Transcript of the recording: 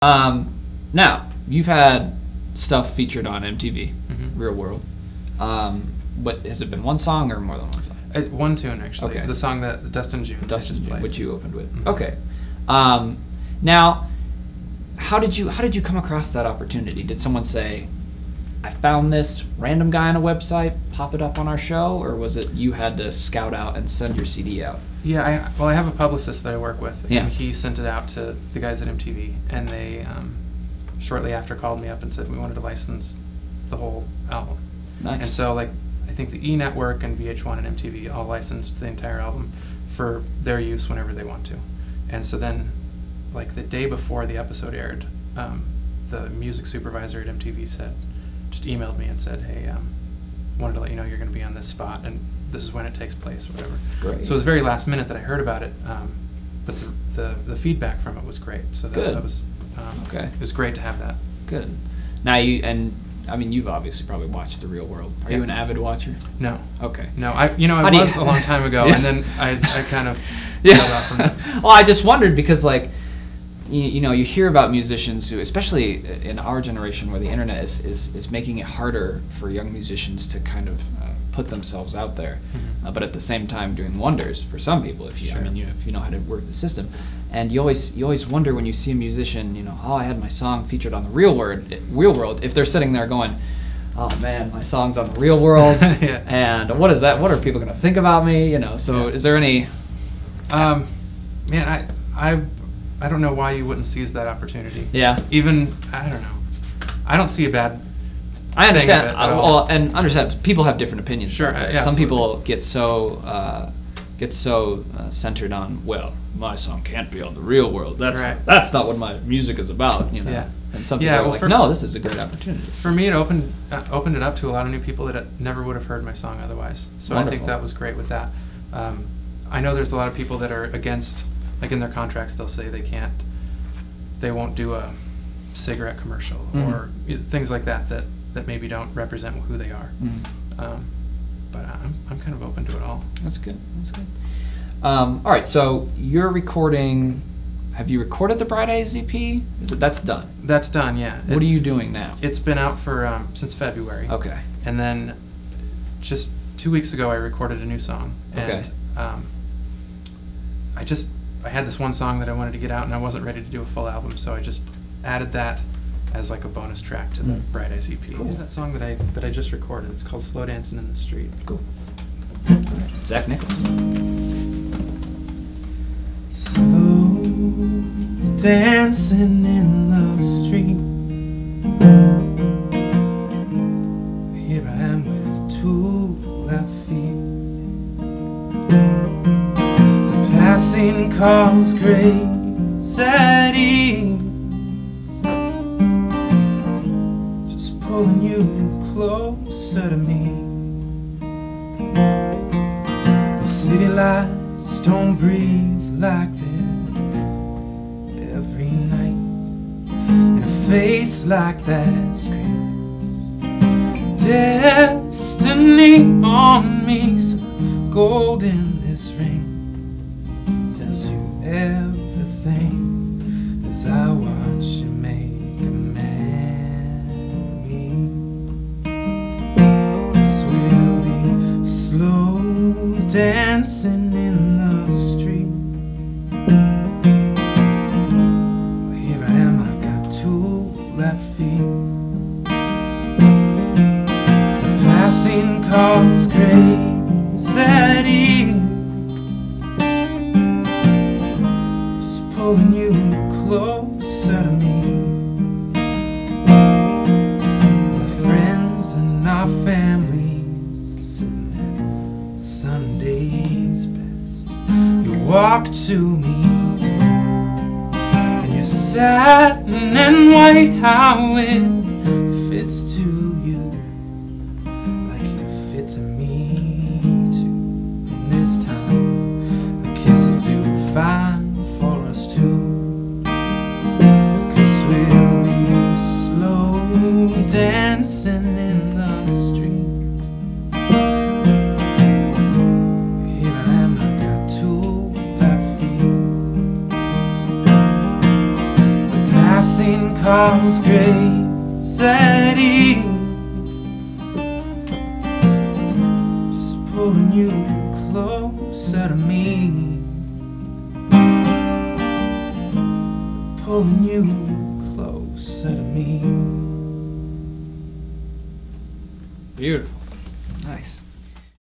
Now, you've had stuff featured on MTV, Real World. But has it been one song or more than one song? One tune, actually. Okay. The song that Dustin June played. Which you opened with. Okay. Now, how did you come across that opportunity? Did someone say, I found this random guy on a website, pop it up on our show, or was it you had to scout out and send your CD out? Yeah, I have a publicist that I work with, Yeah. and he sent it out to the guys at MTV, and they shortly after called me up and said we wanted to license the whole album. Nice. And so, like, I think the E! Network and VH1 and MTV all licensed the entire album for their use whenever they want to. And so then, like, the day before the episode aired, the music supervisor at MTV just emailed me and said, hey, wanted to let you know you're going to be on this spot, and this is when it takes place, or whatever. Great. So it was very last minute that I heard about it, but the feedback from it was great. So that was okay. It was great to have that. Good. Now you've obviously probably watched The Real World. Are you an avid watcher? No. Okay. No, I was a long time ago, and then I kind of yeah. got off from that. Well, I just wondered because, like, you hear about musicians who, especially in our generation where the internet is making it harder for young musicians to kind of put themselves out there, but at the same time doing wonders for some people if you if you know how to work the system. And you always wonder when you see a musician, I had my song featured on the Real World, if they're sitting there going, oh man, my song's on the Real World, yeah. And what is that? What are people going to think about me? So is there any? Man, I don't know why you wouldn't seize that opportunity. Yeah. Even, I don't know. I don't see a bad I understand. thing of it at all. And understand people have different opinions. Sure. Some Absolutely. people get so centered on, well, my song can't be on the Real World. That's not what my music is about. Yeah. And some people are like, no, this is a great opportunity. For me, it opened it up to a lot of new people that never would have heard my song otherwise. So Wonderful. I think that was great with that. I know there's a lot of people that are against, like in their contracts, they'll say they won't do a cigarette commercial or things like that maybe don't represent who they are. But I'm kind of open to it all. That's good. All right, so you're recording. Have you recorded the Bright Eyes EP? That's done? That's done, yeah. What are you doing now? It's been out for since February. Okay. And then just 2 weeks ago, I recorded a new song. Okay. And I had this one song that I wanted to get out, and I wasn't ready to do a full album, so I just added that as like a bonus track to the Bright Eyes EP. Cool. That song that I just recorded. It's called "Slow Dancing in the Street." Cool. Zack Nichols. Slow dancing in the street. Here I am with 2 left feet. The passing cars graze at ease. Just pulling you closer to me. The city lights don't breathe like this every night, and a face like that screams destiny on me. So gold in this ring tells you everything as I watch you make a man of me. 'Cause we'll be slow dancing in the street. Here I am, I got 2 left feet. The passing cars graze at ease. Just pulling you closer to me. My friends and our families sitting at Sunday's best. You walk to me and your satin and white, how it fits to you like you fit to me too. And this time a kiss will do fine for us too. 'Cause we'll be slow dancing in the street. Here I am, I got 2 left feet. The passing Lying calls grace at ease, just pulling you closer to me, pulling you closer to me. Beautiful. Nice.